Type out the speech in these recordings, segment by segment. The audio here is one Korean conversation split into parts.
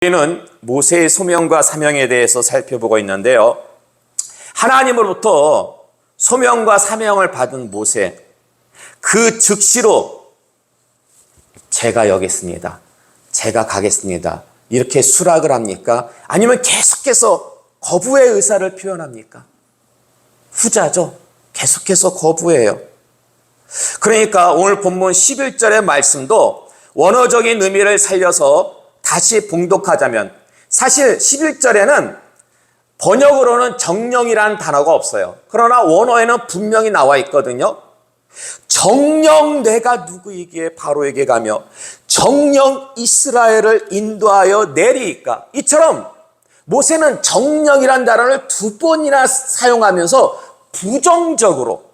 우리는 모세의 소명과 사명에 대해서 살펴보고 있는데요. 하나님으로부터 소명과 사명을 받은 모세, 그 즉시로 제가 여겠습니다, 제가 가겠습니다, 이렇게 수락을 합니까? 아니면 계속해서 거부의 의사를 표현합니까? 후자죠. 계속해서 거부해요. 그러니까 오늘 본문 11절의 말씀도 원어적인 의미를 살려서 다시 봉독하자면, 사실 11절에는 번역으로는 정령이라는 단어가 없어요. 그러나 원어에는 분명히 나와 있거든요. 정령 내가 누구이기에 바로에게 가며 정령 이스라엘을 인도하여 내리이까. 이처럼 모세는 정령이라는 단어를 두 번이나 사용하면서 부정적으로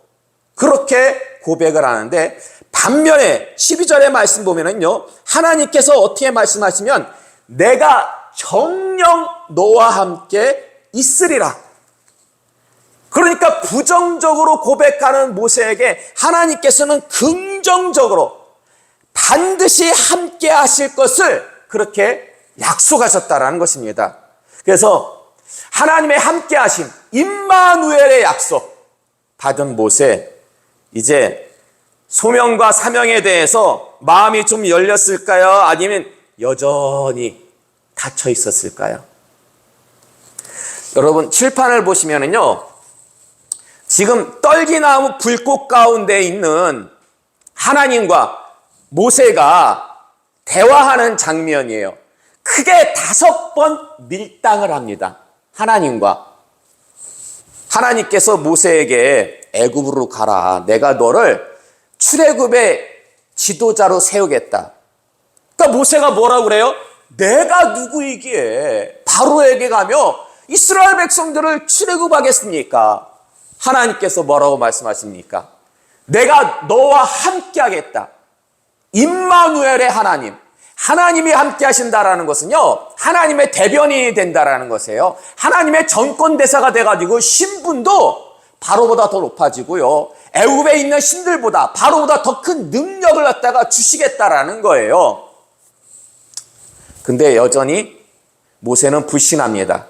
그렇게 고백을 하는데, 반면에 12절의 말씀 보면은요, 하나님께서 어떻게 말씀하시면 내가 정녕 너와 함께 있으리라. 그러니까 부정적으로 고백하는 모세에게 하나님께서는 긍정적으로 반드시 함께 하실 것을 그렇게 약속하셨다라는 것입니다. 그래서 하나님의 함께 하심, 임마누엘의 약속 받은 모세, 이제 소명과 사명에 대해서 마음이 좀 열렸을까요? 아니면 여전히 닫혀 있었을까요? 여러분, 칠판을 보시면은요, 지금 떨기나무 불꽃 가운데 있는 하나님과 모세가 대화하는 장면이에요. 크게 5번 밀당을 합니다. 하나님께서 모세에게 애굽으로 가라, 내가 너를 출애굽의 지도자로 세우겠다. 그러니까 모세가 뭐라고 그래요? 내가 누구이기에 바로에게 가며 이스라엘 백성들을 출애굽하겠습니까? 하나님께서 뭐라고 말씀하십니까? 내가 너와 함께 하겠다. 임마누엘의 하나님, 하나님이 함께 하신다라는 것은요, 하나님의 대변인이 된다라는 것이에요. 하나님의 전권대사가 돼가지고 신분도 바로보다 더 높아지고요, 애굽에 있는 신들보다 바로보다 더 큰 능력을 갖다가 주시겠다라는 거예요. 근데 여전히 모세는 불신합니다.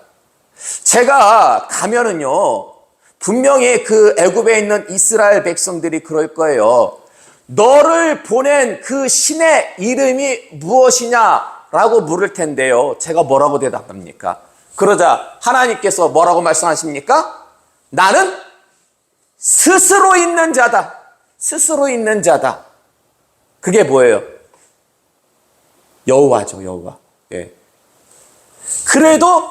제가 가면은요, 분명히 그 애굽에 있는 이스라엘 백성들이 그럴 거예요. 너를 보낸 그 신의 이름이 무엇이냐라고 물을 텐데요, 제가 뭐라고 대답합니까? 그러자 하나님께서 뭐라고 말씀하십니까? 나는 스스로 있는 자다. 스스로 있는 자다. 그게 뭐예요? 여호와죠, 여호와. 예. 그래도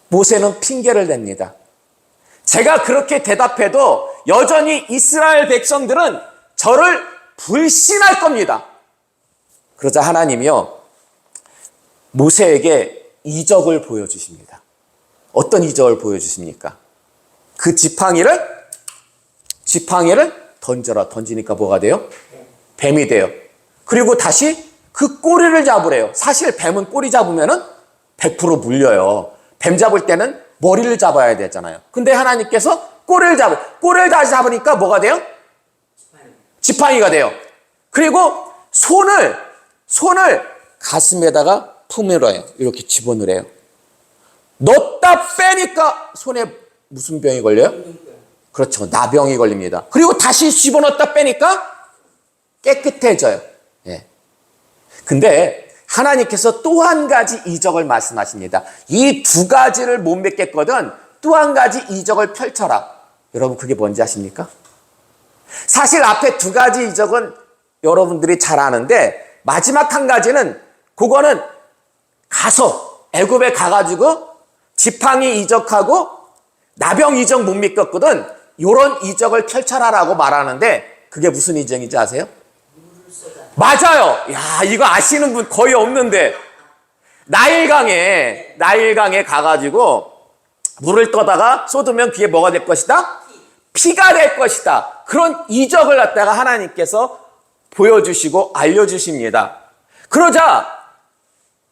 모세는 핑계를 냅니다. 제가 그렇게 대답해도 여전히 이스라엘 백성들은 저를 불신할 겁니다. 그러자 하나님이요, 모세에게 이적을 보여주십니다. 어떤 이적을 보여주십니까? 그 지팡이를 던져라. 던지니까 뭐가 돼요? 뱀이 돼요. 그리고 다시 그 꼬리를 잡으래요. 사실 뱀은 꼬리 잡으면은 100% 물려요. 뱀 잡을 때는 머리를 잡아야 되잖아요. 근데 하나님께서 꼬리를 다시 잡으니까 뭐가 돼요? 지팡이가 돼요. 그리고 손을 가슴에다가 품으래요. 이렇게 집어넣으래요. 넣었다 빼니까 손에 무슨 병이 걸려요? 그렇죠, 나병이 걸립니다. 그리고 다시 집어넣었다 빼니까 깨끗해져요. 예. 근데 하나님께서 또 한 가지 이적을 말씀하십니다. 이 두 가지를 못 믿겠거든 또 한 가지 이적을 펼쳐라. 여러분, 그게 뭔지 아십니까? 사실 앞에 두 가지 이적은 여러분들이 잘 아는데, 마지막 한 가지는, 그거는 가서 애굽에 가가지고 지팡이 이적하고 나병 이적 못 믿겠거든 이런 이적을 펼쳐라라고 말하는데, 그게 무슨 이적인지 아세요? 맞아요. 야, 이거 아시는 분 거의 없는데, 나일강에 가가지고 물을 떠다가 쏟으면 그게 뭐가 될 것이다? 피가 될 것이다. 그런 이적을 갖다가 하나님께서 보여주시고 알려주십니다. 그러자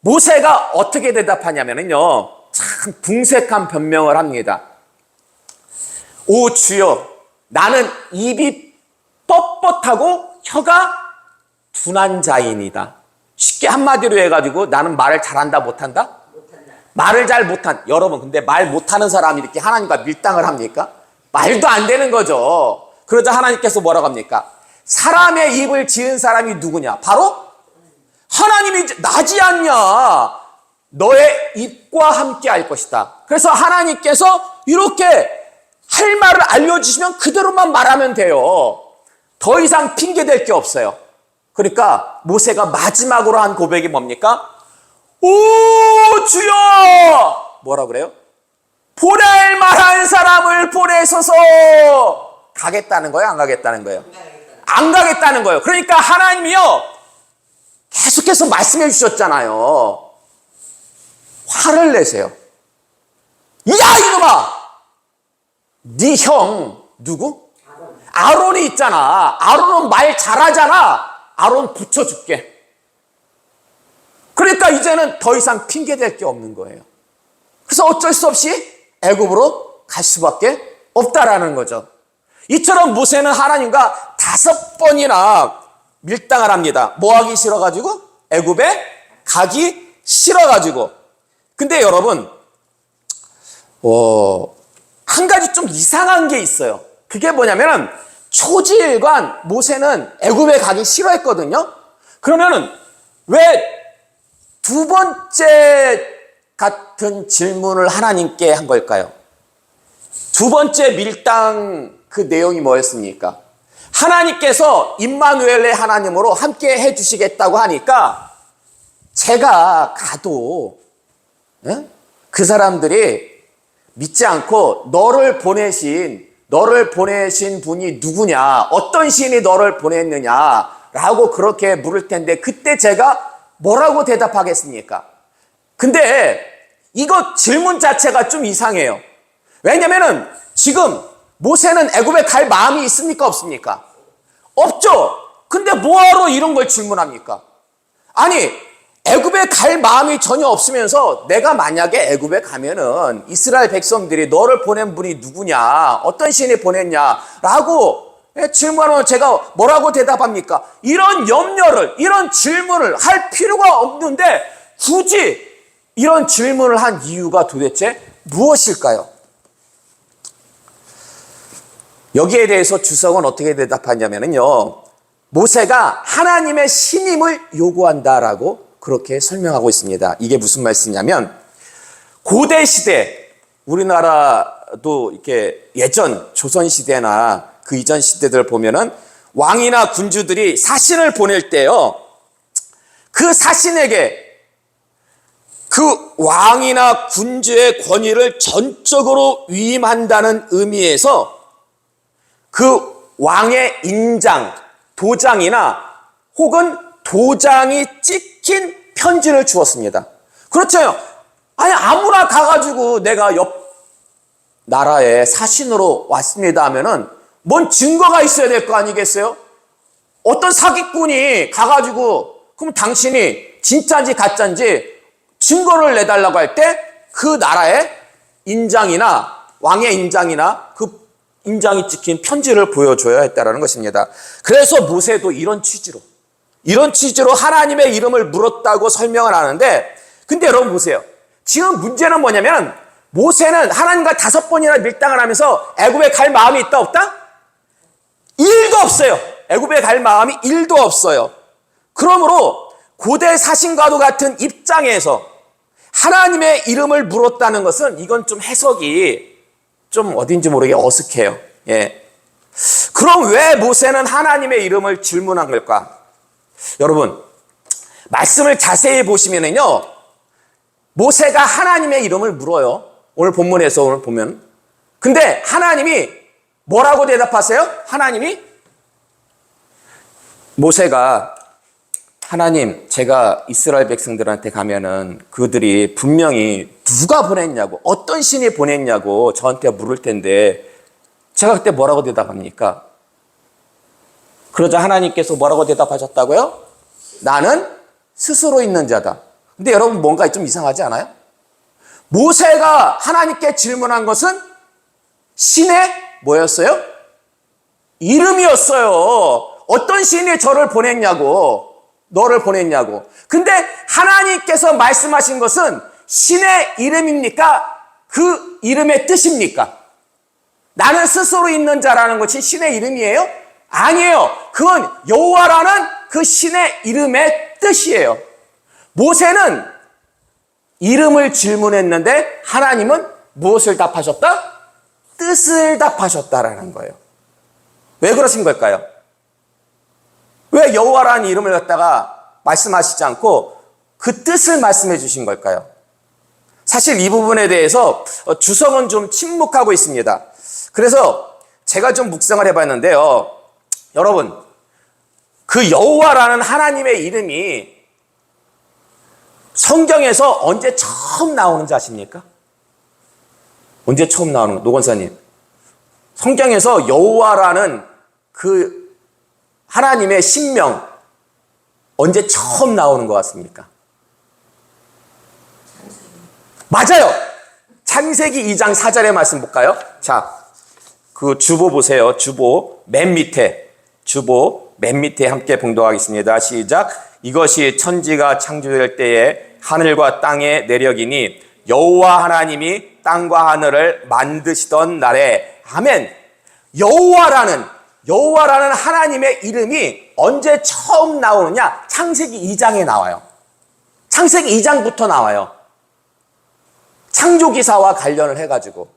모세가 어떻게 대답하냐면요, 참 궁색한 변명을 합니다. 오 주여, 나는 입이 뻣뻣하고 혀가 둔한 자인이다. 쉽게 한마디로 해가지고 나는 말을 잘한다 못한다? 못한다. 말을 잘 못한 여러분 근데 말 못하는 사람이 이렇게 하나님과 밀당을 합니까? 말도 안 되는 거죠. 그러자 하나님께서 뭐라고 합니까? 사람의 입을 지은 사람이 누구냐? 바로 하나님이 나지 않냐? 너의 입과 함께 할 것이다. 그래서 하나님께서 이렇게 할 말을 알려주시면 그대로만 말하면 돼요. 더 이상 핑계댈 게 없어요. 그러니까 모세가 마지막으로 한 고백이 뭡니까? 오 주여! 뭐라 그래요? 보낼 만한 사람을 보내소서. 가겠다는 거예요? 안 가겠다는 거예요? 안 가겠다는 거예요. 그러니까 하나님이요 계속해서 말씀해 주셨잖아요. 화를 내세요. 야 이놈아! 네 형 누구? 아론이 있잖아. 아론은 말 잘하잖아. 아론 붙여줄게. 그러니까 이제는 더 이상 핑계댈 게 없는 거예요. 그래서 어쩔 수 없이 애굽으로 갈 수밖에 없다라는 거죠. 이처럼 모세는 하나님과 5번이나 밀당을 합니다. 뭐 하기 싫어가지고? 애굽에 가기 싫어가지고. 근데 여러분 한 가지 좀 이상한 게 있어요. 그게 뭐냐면은 초지일관 모세는 애굽에 가기 싫어했거든요. 그러면은 왜 두 번째 같은 질문을 하나님께 한 걸까요? 두 번째 밀당 그 내용이 뭐였습니까? 하나님께서 임마누엘의 하나님으로 함께 해주시겠다고 하니까 제가 가도 그 사람들이 믿지 않고 너를 보내신 분이 누구냐, 어떤 신이 너를 보냈느냐라고 그렇게 물을 텐데 그때 제가 뭐라고 대답하겠습니까? 근데 이거 질문 자체가 좀 이상해요. 왜냐면은 지금 모세는 애굽에 갈 마음이 있습니까? 없습니까? 없죠. 근데 뭐하러 이런 걸 질문합니까? 아니 애굽에 갈 마음이 전혀 없으면서 내가 만약에 애굽에 가면은 이스라엘 백성들이 너를 보낸 분이 누구냐, 어떤 신이 보냈냐라고 질문하면 제가 뭐라고 대답합니까? 이런 염려를, 이런 질문을 할 필요가 없는데 굳이 이런 질문을 한 이유가 도대체 무엇일까요? 여기에 대해서 주석은 어떻게 대답하냐면요, 모세가 하나님의 신임을 요구한다라고 그렇게 설명하고 있습니다. 이게 무슨 말씀이냐면 고대 시대, 우리나라도 이렇게 예전 조선 시대나 그 이전 시대들 보면은 왕이나 군주들이 사신을 보낼 때요, 그 사신에게 그 왕이나 군주의 권위를 전적으로 위임한다는 의미에서 그 왕의 인장, 도장이나 혹은 도장이 찍힌 편지를 주었습니다. 그렇죠. 아니 아무나 가가지고 내가 옆 나라에 사신으로 왔습니다 하면은 뭔 증거가 있어야 될 거 아니겠어요? 어떤 사기꾼이 가가지고 그럼 당신이 진짜인지 가짜인지 증거를 내달라고 할 때 그 나라의 인장이나 왕의 인장이나 그 인장이 찍힌 편지를 보여줘야 했다라는 것입니다. 그래서 모세도 이런 취지로 하나님의 이름을 물었다고 설명을 하는데, 근데 여러분 보세요. 지금 문제는 뭐냐면 모세는 하나님과 5번이나 밀당을 하면서 애굽에 갈 마음이 있다 없다? 1도 없어요. 애굽에 갈 마음이 1도 없어요. 그러므로 고대 사신과도 같은 입장에서 하나님의 이름을 물었다는 것은 이건 좀 해석이 좀 어딘지 모르게 어색해요. 예. 그럼 왜 모세는 하나님의 이름을 질문한 걸까? 여러분, 말씀을 자세히 보시면은요, 모세가 하나님의 이름을 물어요. 오늘 본문에서 오늘 보면. 근데 하나님이 뭐라고 대답하세요? 하나님이 모세가 하나님, 제가 이스라엘 백성들한테 가면은 그들이 분명히 누가 보냈냐고, 어떤 신이 보냈냐고 저한테 물을 텐데 제가 그때 뭐라고 대답합니까? 그러자 하나님께서 뭐라고 대답하셨다고요? 나는 스스로 있는 자다. 근데 여러분 뭔가 좀 이상하지 않아요? 모세가 하나님께 질문한 신의 뭐였어요? 이름이었어요. 어떤 신이 저를 보냈냐고. 너를 보냈냐고. 근데 하나님께서 말씀하신 것은 신의 이름입니까? 그 이름의 뜻입니까? 나는 스스로 있는 자라는 것이 신의 이름이에요? 아니에요. 그건 여호와라는 그 신의 이름의 뜻이에요. 모세는 이름을 질문했는데 하나님은 무엇을 답하셨다? 뜻을 답하셨다라는 거예요. 왜 그러신 걸까요? 왜 여호와라는 이름을 갖다가 말씀하시지 않고 그 뜻을 말씀해 주신 걸까요? 사실 이 부분에 대해서 주성은 좀 침묵하고 있습니다. 그래서 제가 좀 묵상을 해봤는데요. 여러분, 그 여호와라는 하나님의 이름이 성경에서 언제 처음 나오는지 아십니까? 언제 처음 나오는 거? 노건사님. 성경에서 여호와라는 그 하나님의 신명 언제 처음 나오는 것 같습니까? 맞아요. 창세기 2장 4절의 말씀 볼까요? 자, 그 주보 보세요. 주보 맨 밑에, 주보 맨 밑에 함께 봉독하겠습니다. 시작. 이것이 천지가 창조될 때에 하늘과 땅의 내력이니 여호와 하나님이 땅과 하늘을 만드시던 날에. 아멘. 여호와라는 하나님의 이름이 언제 처음 나오느냐? 창세기 2장에 나와요. 창세기 2장부터 나와요. 창조기사와 관련을 해가지고.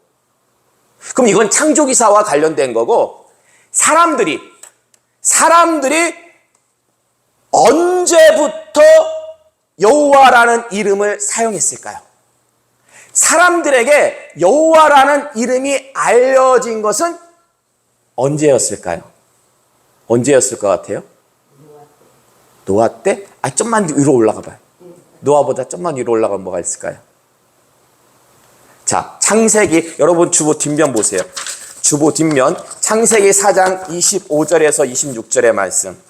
그럼 이건 창조기사와 관련된 거고, 사람들이 언제부터 여호와라는 이름을 사용했을까요? 사람들에게 여호와라는 이름이 알려진 것은 언제였을까요? 언제였을 것 같아요? 노아 때? 좀만 위로 올라가 봐요. 노아보다 좀만 위로 올라가면 뭐가 있을까요? 자, 창세기, 여러분 주보 뒷면 보세요. 주보 뒷면, 창세기 4장 25절에서 26절의 말씀.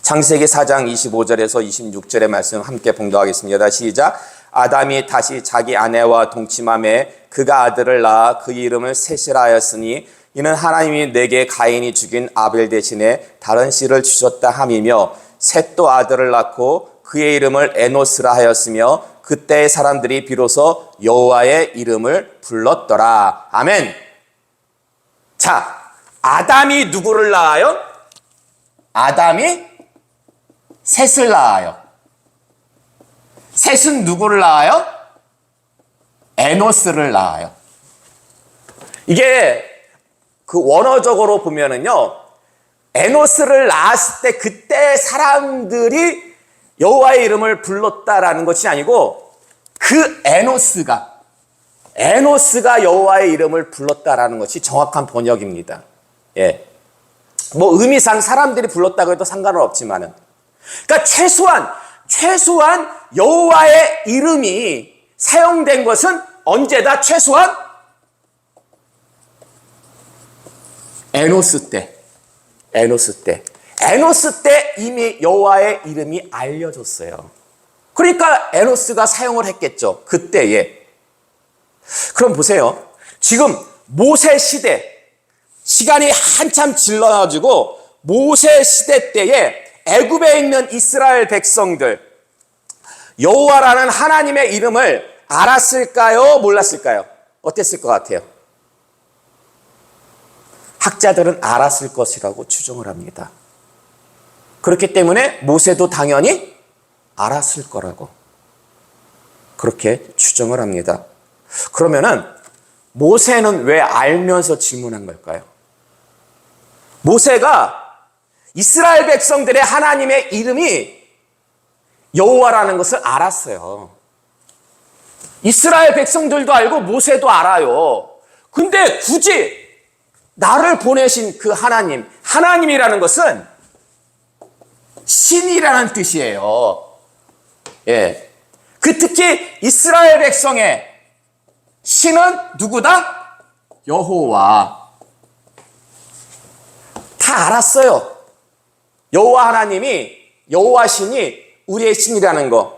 창세기 4장 25절에서 26절의 말씀 함께 봉독하겠습니다. 시작. 아담이 다시 자기 아내와 동침함에 그가 아들을 낳아 그 이름을 셋이라 하였으니 이는 하나님이 내게 가인이 죽인 아벨 대신에 다른 씨를 주셨다 함이며, 셋도 아들을 낳고 그의 이름을 에노스라 하였으며 그때의 사람들이 비로소 여호와의 이름을 불렀더라. 아멘. 자, 아담이 누구를 낳아요? 아담이 셋을 낳아요. 셋은 누구를 낳아요? 에노스를 낳아요. 이게 그 원어적으로 보면은요, 에노스를 낳았을 때 그때 사람들이 여호와의 이름을 불렀다라는 것이 아니고 그 에노스가 여호와의 이름을 불렀다라는 것이 정확한 번역입니다. 예. 뭐 의미상 사람들이 불렀다고 해도 상관은 없지만은, 그러니까 최소한 여호와의 이름이 사용된 것은 언제다? 최소한 에노스 때 이미 여호와의 이름이 알려졌어요. 그러니까 에노스가 사용을 했겠죠. 그때에. 그럼 보세요. 지금 모세 시대, 시간이 한참 질러가지고 모세 시대 때에 애굽에 있는 이스라엘 백성들, 여호와라는 하나님의 이름을 알았을까요? 몰랐을까요? 어땠을 것 같아요? 학자들은 알았을 것이라고 추정을 합니다. 그렇기 때문에 모세도 당연히 알았을 거라고 그렇게 추정을 합니다. 그러면은 모세는 왜 알면서 질문한 걸까요? 모세가 이스라엘 백성들의 하나님의 이름이 여호와라는 것을 알았어요. 이스라엘 백성들도 알고 모세도 알아요. 근데 굳이 나를 보내신 그 하나님이라는 것은 신이라는 뜻이에요. 예. 특히 이스라엘 백성의 신은 누구다? 여호와. 다 알았어요. 여호와 하나님이, 여호와 신이 우리의 신이라는 거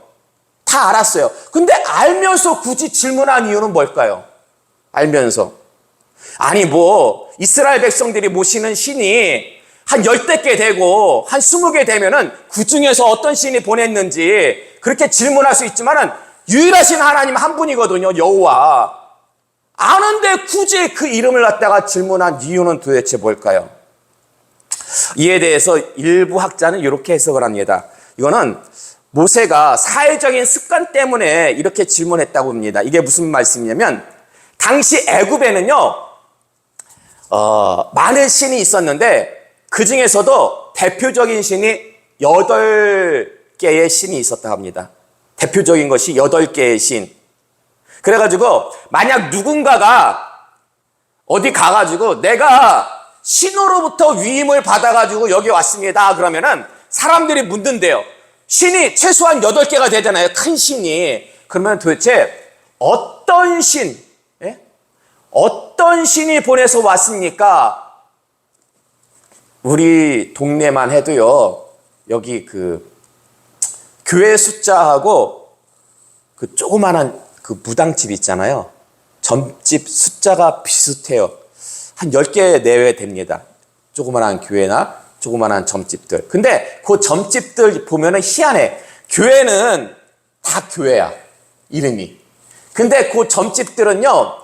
다 알았어요. 근데 알면서 굳이 질문한 이유는 뭘까요? 알면서. 아니 이스라엘 백성들이 모시는 신이 한 10개 되고 한 20개 되면은 그 중에서 어떤 신이 보냈는지 그렇게 질문할 수 있지만은 유일하신 하나님 한 분이거든요. 여호와. 아는데 굳이 그 이름을 갖다가 질문한 이유는 도대체 뭘까요? 이에 대해서 일부 학자는 이렇게 해석을 합니다. 이거는 모세가 사회적인 습관 때문에 이렇게 질문했다고 합니다. 이게 무슨 말씀이냐면 당시 애굽에는요 많은 신이 있었는데 그 중에서도 대표적인 신이 8개의 신이 있었다고 합니다. 대표적인 것이 8개의 신. 그래가지고 만약 누군가가 어디 가가지고 내가 신으로부터 위임을 받아가지고 여기 왔습니다. 그러면은 사람들이 묻는데요. 신이 최소한 8개가 되잖아요. 큰 신이. 그러면 도대체 어떤 신, 예? 어떤 신이 보내서 왔습니까? 우리 동네만 해도요. 여기 그 교회 숫자하고 그 조그만한 그 무당집 있잖아요. 점집 숫자가 비슷해요. 한 10개 내외 됩니다. 조그만한 교회나 조그만한 점집들. 근데 그 점집들 보면은 희한해. 교회는 다 교회야. 이름이. 근데 그 점집들은요.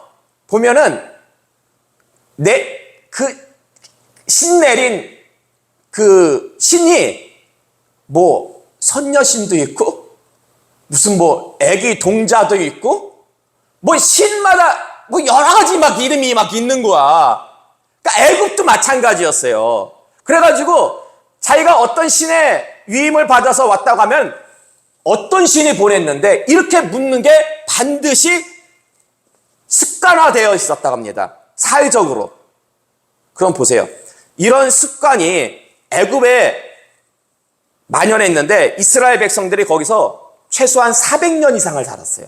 보면은 신 내린 그 신이 뭐 선녀신도 있고 무슨 뭐 애기 동자도 있고 뭐 신마다 뭐 여러 가지 막 이름이 막 있는 거야. 그러니까 애굽도 마찬가지였어요. 그래가지고 자기가 어떤 신의 위임을 받아서 왔다고 하면 어떤 신이 보냈는데 이렇게 묻는 게 반드시 습관화되어 있었다고 합니다. 사회적으로. 그럼 보세요. 이런 습관이 애굽에 만연했는데 이스라엘 백성들이 거기서 최소한 400년 이상을 살았어요.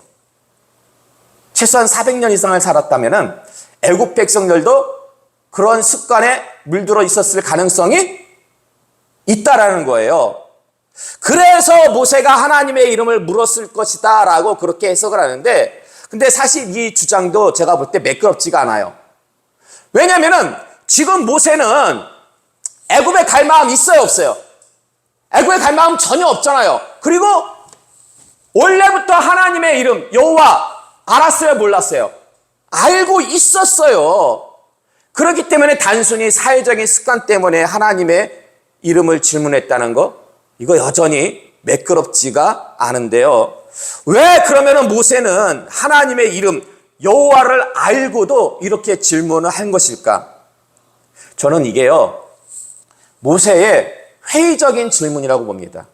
최소한 400년 이상을 살았다면은 애굽 백성들도 그런 습관에 물들어 있었을 가능성이 있다라는 거예요. 그래서 모세가 하나님의 이름을 물었을 것이다 라고 그렇게 해석을 하는데 근데 사실 이 주장도 제가 볼 때 매끄럽지가 않아요. 왜냐면은 지금 모세는 애굽에 갈 마음 있어요, 없어요? 애굽에 갈 마음 전혀 없잖아요. 그리고 원래부터 하나님의 이름 여호와 알았어요, 몰랐어요? 알고 있었어요. 그렇기 때문에 단순히 사회적인 습관 때문에 하나님의 이름을 질문했다는 거 이거 여전히 매끄럽지가 않은데요. 왜 그러면 모세는 하나님의 이름 여호와를 알고도 이렇게 질문을 한 것일까? 저는 이게요. 모세의 회의적인 질문이라고 봅니다.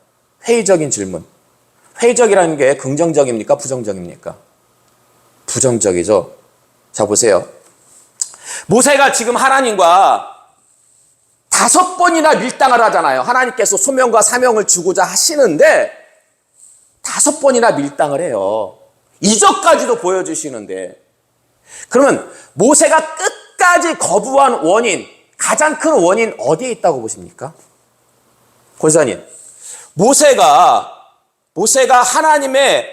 회의적인 질문. 회의적이라는 게 긍정적입니까? 부정적입니까? 부정적이죠. 자, 보세요. 모세가 지금 하나님과 5번이나 밀당을 하잖아요. 하나님께서 소명과 사명을 주고자 하시는데 5번이나 밀당을 해요. 이적까지도 보여주시는데 그러면 모세가 끝까지 거부한 원인, 가장 큰 원인 어디에 있다고 보십니까? 권사님, 모세가 하나님의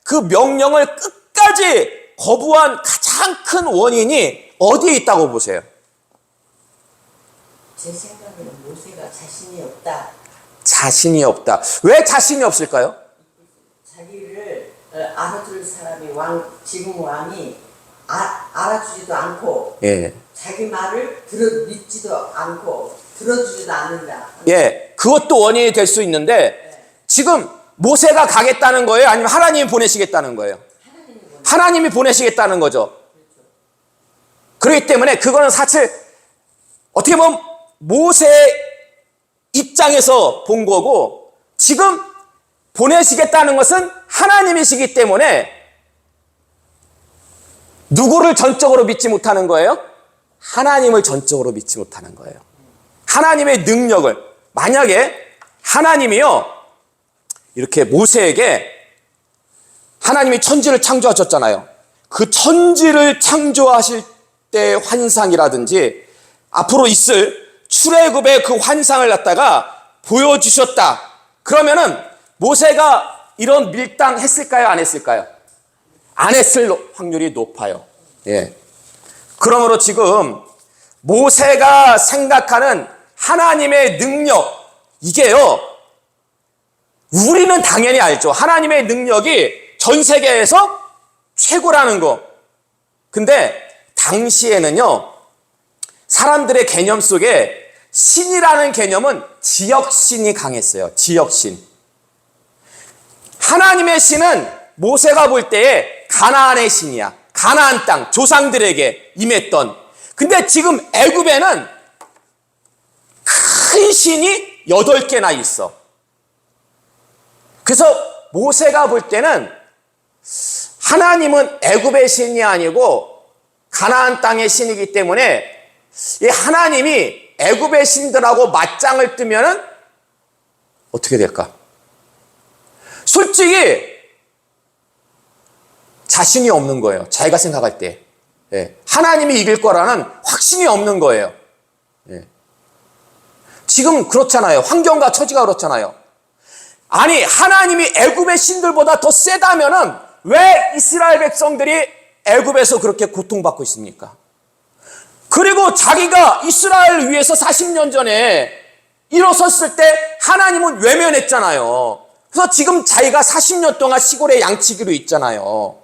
그 명령을 끝까지 거부한 가장 큰 원인이 어디에 있다고 보세요? 제 생각에는 모세가 자신이 없다. 자신이 없다. 왜 자신이 없을까요? 자기를 알아줄 사람이 지금 왕이 알아주지도 않고 예. 자기 말을 믿지도 않고 들어주지도 않는다. 예, 그것도 원인이 될 수 있는데 지금 모세가 가겠다는 거예요? 아니면 하나님이 보내시겠다는 거예요? 하나님이 보내시겠다는 거죠. 그렇기 때문에 그거는 사실 어떻게 보면 모세의 입장에서 본 거고 지금 보내시겠다는 것은 하나님이시기 때문에 누구를 전적으로 믿지 못하는 거예요? 하나님을 전적으로 믿지 못하는 거예요. 하나님의 능력을 만약에 하나님이요 이렇게 모세에게 하나님이 천지를 창조하셨잖아요. 그 천지를 창조하실 때 환상이라든지 앞으로 있을 출애굽의 그 환상을 갖다가 보여주셨다. 그러면은 모세가 이런 밀당했을까요? 안 했을까요? 안 했을 확률이 높아요. 예. 그러므로 지금 모세가 생각하는 하나님의 능력, 이게요, 우리는 당연히 알죠. 하나님의 능력이 전 세계에서 최고라는 거. 근데 당시에는요, 사람들의 개념 속에 신이라는 개념은 지역신이 강했어요. 지역신. 하나님의 신은 모세가 볼 때에 가나안의 신이야. 가나안 땅, 조상들에게 임했던. 근데 지금 애굽에는 큰 신이 8개나 있어. 그래서 모세가 볼 때는 하나님은 애굽의 신이 아니고 가나안 땅의 신이기 때문에 이 하나님이 애굽의 신들하고 맞짱을 뜨면은 어떻게 될까? 솔직히 자신이 없는 거예요. 자기가 생각할 때. 하나님이 이길 거라는 확신이 없는 거예요. 지금 그렇잖아요. 환경과 처지가 그렇잖아요. 아니, 하나님이 애굽의 신들보다 더 세다면은 왜 이스라엘 백성들이 애굽에서 그렇게 고통받고 있습니까? 그리고 자기가 이스라엘을 위해서 40년 전에 일어섰을 때 하나님은 외면했잖아요. 그래서 지금 자기가 40년 동안 시골에 양치기로 있잖아요.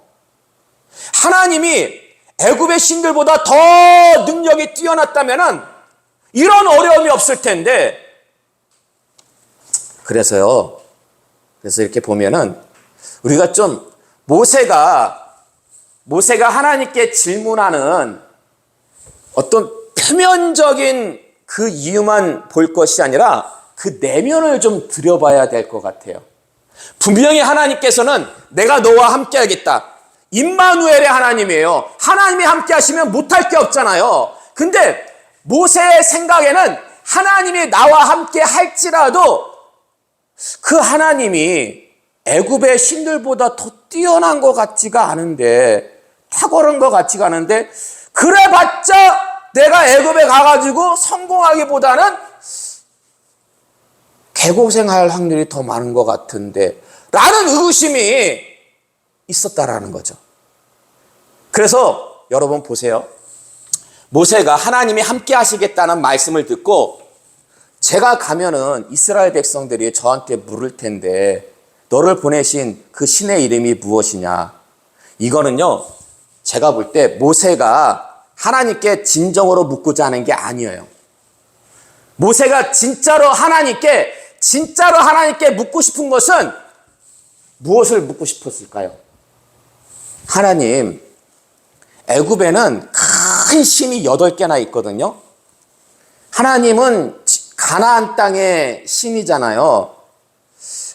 하나님이 애굽의 신들보다 더 능력이 뛰어났다면은 이런 어려움이 없을 텐데. 그래서 이렇게 보면은 우리가 좀 모세가 하나님께 질문하는 어떤 표면적인 그 이유만 볼 것이 아니라 그 내면을 좀 들여봐야 될 것 같아요. 분명히 하나님께서는 내가 너와 함께 하겠다. 임마누엘의 하나님이에요. 하나님이 함께 하시면 못할 게 없잖아요. 근데 모세의 생각에는 하나님이 나와 함께 할지라도 그 하나님이 애굽의 신들보다 더 뛰어난 것 같지가 않은데, 탁월한 것 같지가 않은데, 그래봤자 내가 애굽에 가가지고 성공하기보다는 개고생할 확률이 더 많은 것 같은데 라는 의심이 있었다라는 거죠. 그래서 여러분 보세요. 모세가 하나님이 함께 하시겠다는 말씀을 듣고 제가 가면은 이스라엘 백성들이 저한테 물을 텐데 너를 보내신 그 신의 이름이 무엇이냐. 이거는요, 제가 볼 때 모세가 하나님께 진정으로 묻고자 하는 게 아니에요. 모세가 진짜로 하나님께 묻고 싶은 것은 무엇을 묻고 싶었을까요? 하나님, 애굽에는 큰 신이 8개나 있거든요. 하나님은 가나안 땅의 신이잖아요.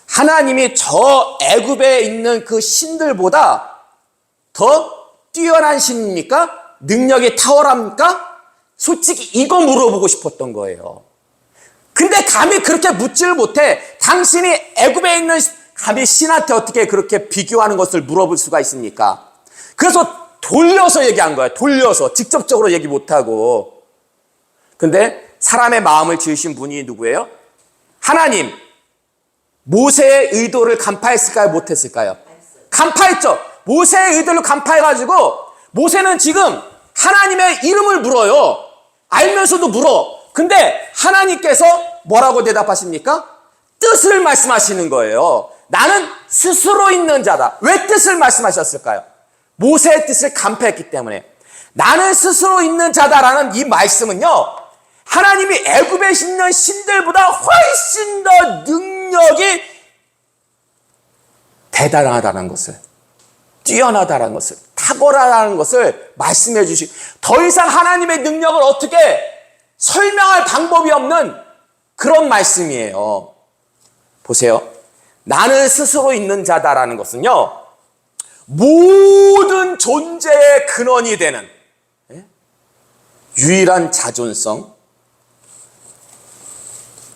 하나님이 저 애굽에 있는 그 신들보다 더 뛰어난 신입니까? 능력이 탁월합니까? 솔직히 이거 물어보고 싶었던 거예요. 근데 감히 그렇게 묻지를 못해. 당신이 애굽에 있는 감히 신한테 어떻게 그렇게 비교하는 것을 물어볼 수가 있습니까? 그래서 돌려서 얘기한 거야. 돌려서. 직접적으로 얘기 못하고. 근데 사람의 마음을 지으신 분이 누구예요? 하나님. 모세의 의도를 간파했을까요? 못했을까요? 간파했죠. 모세의 의도를 간파해가지고 모세는 지금 하나님의 이름을 물어요. 알면서도 물어. 근데 하나님께서 뭐라고 대답하십니까? 뜻을 말씀하시는 거예요. 나는 스스로 있는 자다. 왜 뜻을 말씀하셨을까요? 모세의 뜻을 간파했기 때문에. 나는 스스로 있는 자다라는 이 말씀은요, 하나님이 애굽에 있는 신들보다 훨씬 더 능력이 대단하다는 것을, 뛰어나다는 것을, 탁월하다는 것을 말씀해 주시. 더 이상 하나님의 능력을 어떻게 설명할 방법이 없는 그런 말씀이에요. 보세요. 나는 스스로 있는 자다라는 것은요, 모든 존재의 근원이 되는 유일한 자존성,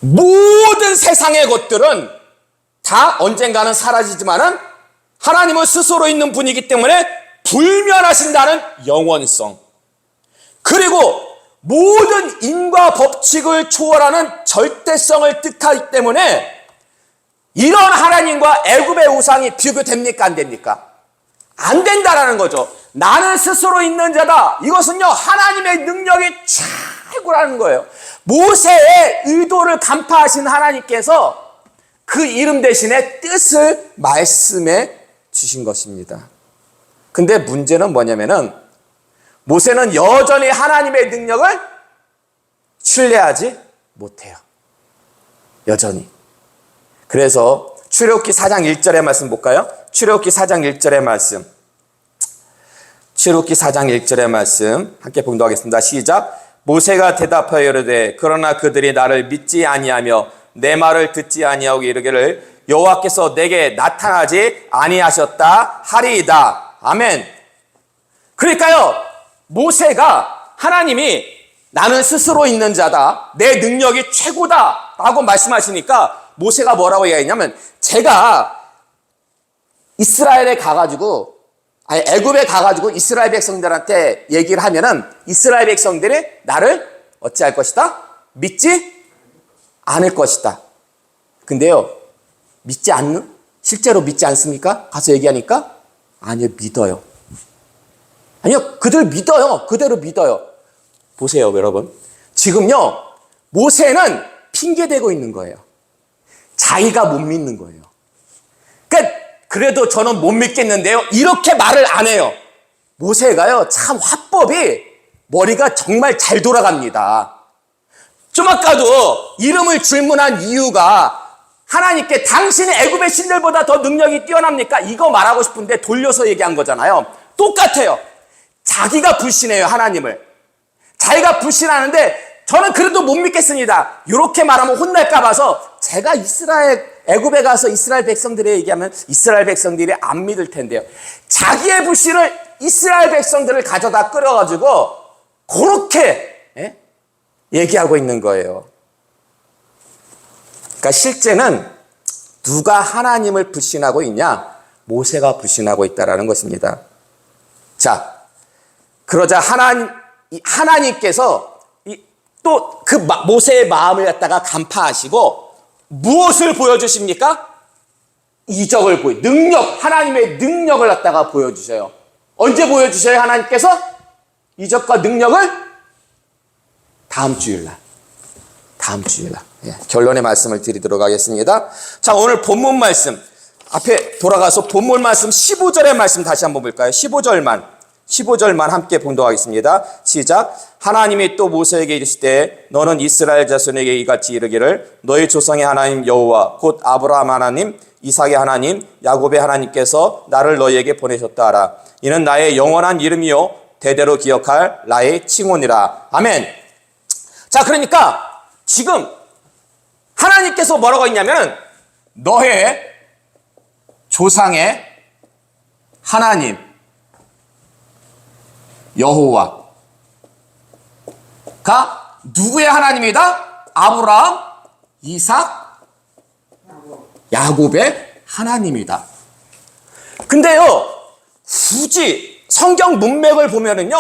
모든 세상의 것들은 다 언젠가는 사라지지만은 하나님은 스스로 있는 분이기 때문에 불멸하신다는 영원성, 그리고 모든 인과 법칙을 초월하는 절대성을 뜻하기 때문에 이런 하나님과 애굽의 우상이 비교됩니까? 안 됩니까? 안 된다라는 거죠. 나는 스스로 있는 자다. 이것은요, 하나님의 능력이 최고라는 거예요. 모세의 의도를 간파하신 하나님께서 그 이름 대신에 뜻을 말씀해 주신 것입니다. 근데 문제는 뭐냐면은 모세는 여전히 하나님의 능력을 신뢰하지 못해요. 여전히. 그래서 출애굽기 4장 1절의 말씀 볼까요? 출애굽기 4장 1절의 말씀. 출애굽기 4장 1절의 말씀 함께 봉독하겠습니다. 시작. 모세가 대답하여 이르되 그러나 그들이 나를 믿지 아니하며 내 말을 듣지 아니하고 이르기를 여호와께서 내게 나타나지 아니하셨다 하리이다. 아멘. 그러니까요, 모세가 하나님이 나는 스스로 있는 자다, 내 능력이 최고다 라고 말씀하시니까 모세가 뭐라고 얘기했냐면, 제가 이스라엘에 가가지고 애굽에 가가지고 이스라엘 백성들한테 얘기를 하면은 이스라엘 백성들이 나를 어찌할 것이다? 믿지 않을 것이다. 근데요, 실제로 믿지 않습니까? 가서 얘기하니까 아니요, 믿어요. 아니요, 그들 믿어요. 그대로 믿어요. 보세요, 여러분. 지금요, 모세는 핑계대고 있는 거예요. 자기가 못 믿는 거예요. 그러니까 그래도 저는 못 믿겠는데요, 이렇게 말을 안 해요. 모세가요, 참 화법이 머리가 정말 잘 돌아갑니다. 좀 아까도 이름을 질문한 이유가 하나님께 당신이 애굽의 신들보다 더 능력이 뛰어납니까? 이거 말하고 싶은데 돌려서 얘기한 거잖아요. 똑같아요. 자기가 불신해요, 하나님을. 자기가 불신하는데 저는 그래도 못 믿겠습니다. 이렇게 말하면 혼날까 봐서 제가 애굽에 가서 이스라엘 백성들에 얘기하면 이스라엘 백성들이 안 믿을 텐데요. 자기의 불신을 이스라엘 백성들을 가져다 끌어가지고 그렇게 얘기하고 있는 거예요. 그러니까 실제는 누가 하나님을 불신하고 있냐? 모세가 불신하고 있다라는 것입니다. 자, 그러자 하나님께서 또 그 모세의 마음을 갖다가 간파하시고 무엇을 보여주십니까? 이적을 하나님의 능력을 갖다가 보여주셔요. 언제 보여주셔요, 하나님께서? 이적과 능력을? 다음 주일날. 결론의 말씀을 드리도록 하겠습니다. 자, 오늘 본문 말씀 앞에 돌아가서 본문 말씀 15절의 말씀 다시 한번 볼까요? 15절만 함께 봉독하겠습니다. 시작. 하나님이 또 모세에게 이르시되 너는 이스라엘 자손에게 이같이 이르기를 너희 조상의 하나님 여호와 곧 아브라함 하나님 이삭의 하나님 야곱의 하나님께서 나를 너희에게 보내셨다 하라. 이는 나의 영원한 이름이요 대대로 기억할 나의 칭호니라. 아멘. 자, 그러니까 지금 하나님께서 뭐라고 했냐면 너의 조상의 하나님 여호와가 누구의 하나님이다? 아브라함, 이삭, 야곱의 하나님이다. 근데요, 굳이 성경 문맥을 보면은요,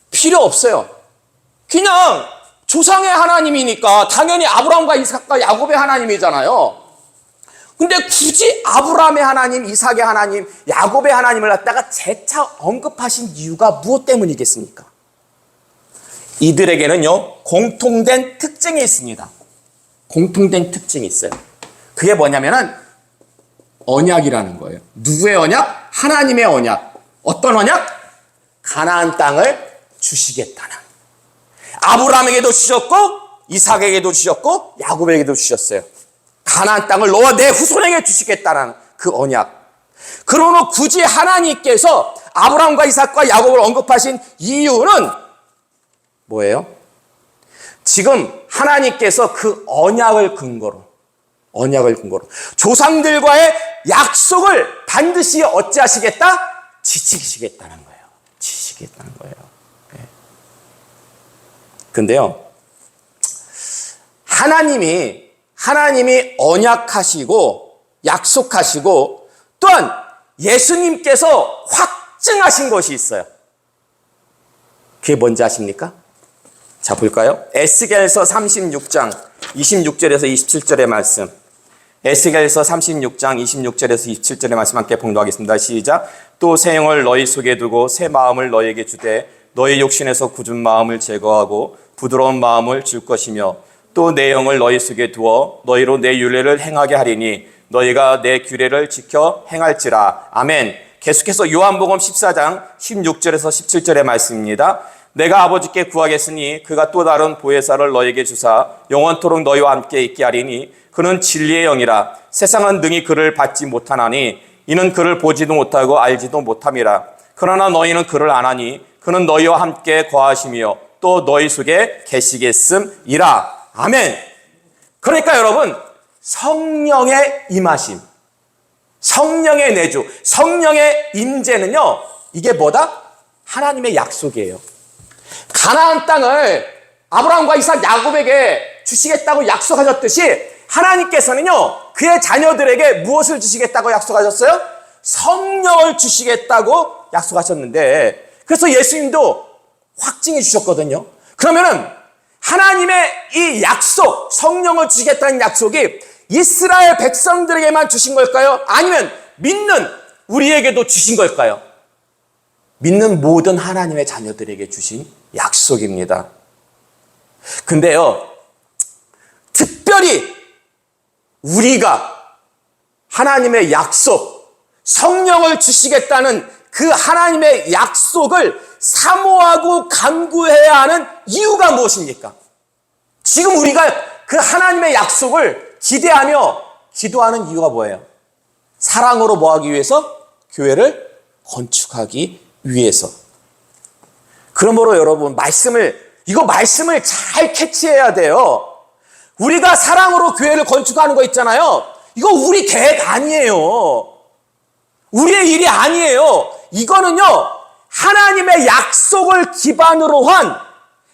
필요 없어요. 그냥 조상의 하나님이니까 당연히 아브라함과 이삭과 야곱의 하나님이잖아요. 근데 굳이 아브라함의 하나님, 이삭의 하나님, 야곱의 하나님을 갖다가 재차 언급하신 이유가 무엇 때문이겠습니까? 이들에게는요, 공통된 특징이 있습니다. 공통된 특징이 있어요. 그게 뭐냐면은 언약이라는 거예요. 누구의 언약? 하나님의 언약. 어떤 언약? 가나안 땅을 주시겠다는. 아브라함에게도 주셨고 이삭에게도 주셨고 야곱에게도 주셨어요. 가나안 땅을 너와 내 후손에게 주시겠다는 그 언약. 그러므로 굳이 하나님께서 아브라함과 이삭과 야곱을 언급하신 이유는 뭐예요? 지금 하나님께서 그 언약을 근거로 조상들과의 약속을 반드시 어찌하시겠다? 지키시겠다는 거예요. 지키시겠다는 거예요. 네. 근데요, 하나님이 언약하시고 약속하시고 또한 예수님께서 확증하신 것이 있어요. 그게 뭔지 아십니까? 자, 볼까요? 에스겔서 36장 26절에서 27절의 말씀. 에스겔서 36장 26절에서 27절의 말씀 함께 봉독하겠습니다. 시작. 또 새 영을 너희 속에 두고 새 마음을 너희에게 주되 너희 욕심에서 굳은 마음을 제거하고 부드러운 마음을 줄 것이며 또 내 영을 너희 속에 두어 너희로 내 율례를 행하게 하리니 너희가 내 규례를 지켜 행할지라. 아멘. 계속해서 요한복음 14장 16절에서 17절의 말씀입니다. 내가 아버지께 구하겠으니 그가 또 다른 보혜사를 너희에게 주사 영원토록 너희와 함께 있게 하리니 그는 진리의 영이라. 세상은 능히 그를 받지 못하나니 이는 그를 보지도 못하고 알지도 못함이라. 그러나 너희는 그를 아나니 그는 너희와 함께 거하시며 또 너희 속에 계시겠음이라. 아멘. 그러니까 여러분, 성령의 임하심, 성령의 내주, 성령의 임재는요, 이게 뭐다? 하나님의 약속이에요. 가나안 땅을 아브라함과 이삭, 야곱에게 주시겠다고 약속하셨듯이 하나님께서는요, 그의 자녀들에게 무엇을 주시겠다고 약속하셨어요? 성령을 주시겠다고 약속하셨는데, 그래서 예수님도 확증해 주셨거든요. 그러면은 하나님의 이 약속, 성령을 주시겠다는 약속이 이스라엘 백성들에게만 주신 걸까요? 아니면 믿는 우리에게도 주신 걸까요? 믿는 모든 하나님의 자녀들에게 주신 약속입니다. 근데요, 특별히 우리가 하나님의 약속, 성령을 주시겠다는 그 하나님의 약속을 사모하고 간구해야 하는 이유가 무엇입니까? 지금 우리가 그 하나님의 약속을 기대하며 기도하는 이유가 뭐예요? 사랑으로 뭐하기 위해서? 교회를 건축하기 위해서. 그러므로 여러분, 말씀을 잘 캐치해야 돼요. 우리가 사랑으로 교회를 건축하는 거 있잖아요. 이거 우리 계획 아니에요. 우리의 일이 아니에요. 이거는요, 하나님의 약속을 기반으로 한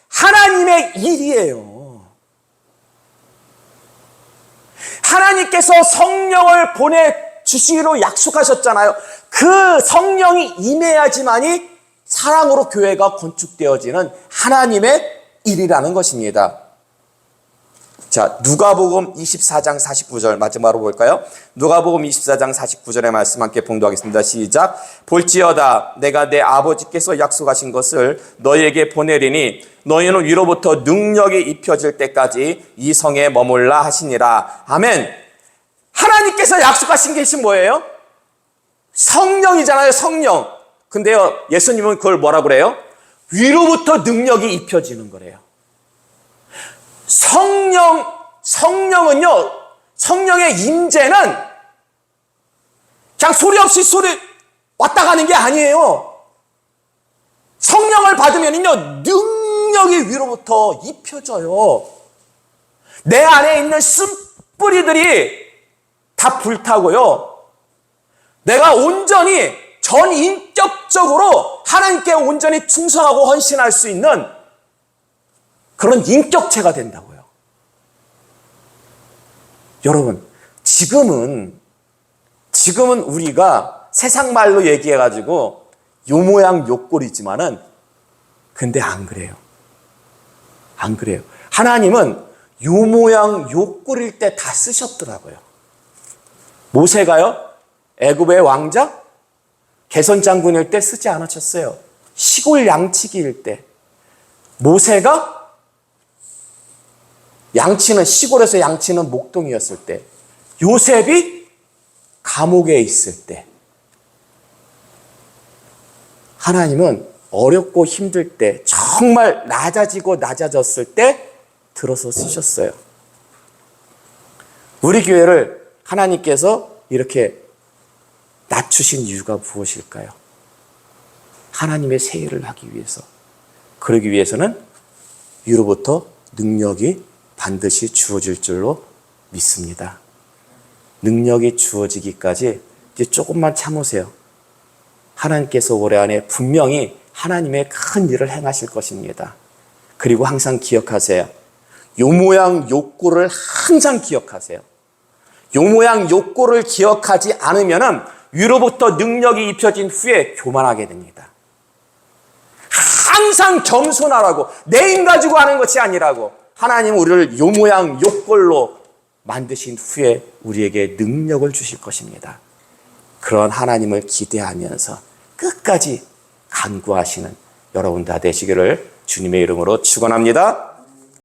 하나님의 일이에요. 하나님께서 성령을 보내주시기로 약속하셨잖아요. 그 성령이 임해야지만이 사랑으로 교회가 건축되어지는 하나님의 일이라는 것입니다. 자, 누가복음 24장 49절 마지막으로 볼까요? 누가복음 24장 49절의 말씀 함께 봉독하겠습니다. 시작. 볼지어다 내가 내 아버지께서 약속하신 것을 너희에게 보내리니 너희는 위로부터 능력이 입혀질 때까지 이 성에 머물라 하시니라. 아멘. 하나님께서 약속하신 것이 뭐예요? 성령이잖아요. 성령. 근데요, 예수님은 그걸 뭐라 그래요? 위로부터 능력이 입혀지는 거래요. 성령은요, 성령의 임재는 그냥 소리 없이 왔다 가는 게 아니에요. 성령을 받으면요, 능력이 위로부터 입혀져요. 내 안에 있는 쓴뿌리들이 다 불타고요. 내가 온전히 전인격적으로 하나님께 온전히 충성하고 헌신할 수 있는 그런 인격체가 된다고요. 여러분, 지금은 우리가 세상 말로 얘기해가지고 요 모양 요 꼴이지만은 근데 안 그래요. 안 그래요. 하나님은 요 모양 요 꼴일 때 다 쓰셨더라고요. 모세가요, 애굽의 왕자, 개선 장군일 때 쓰지 않으셨어요. 시골 양치기일 때. 모세가 시골에서 양치는 목동이었을 때, 요셉이 감옥에 있을 때, 하나님은 어렵고 힘들 때, 정말 낮아지고 낮아졌을 때 들어서 쓰셨어요. 우리 교회를 하나님께서 이렇게 낮추신 이유가 무엇일까요? 하나님의 새 일을 하기 위해서. 그러기 위해서는 위로부터 능력이 반드시 주어질 줄로 믿습니다. 능력이 주어지기까지 이제 조금만 참으세요. 하나님께서 올해 안에 분명히 하나님의 큰 일을 행하실 것입니다. 그리고 항상 기억하세요. 요 모양 요 꼴을 항상 기억하세요. 요 모양 요 꼴을 기억하지 않으면은 위로부터 능력이 입혀진 후에 교만하게 됩니다. 항상 겸손하라고, 내 힘 가지고 하는 것이 아니라고. 하나님은 우리를 요 모양 요 꼴로 만드신 후에 우리에게 능력을 주실 것입니다. 그런 하나님을 기대하면서 끝까지 간구하시는 여러분 다 되시기를 주님의 이름으로 축원합니다.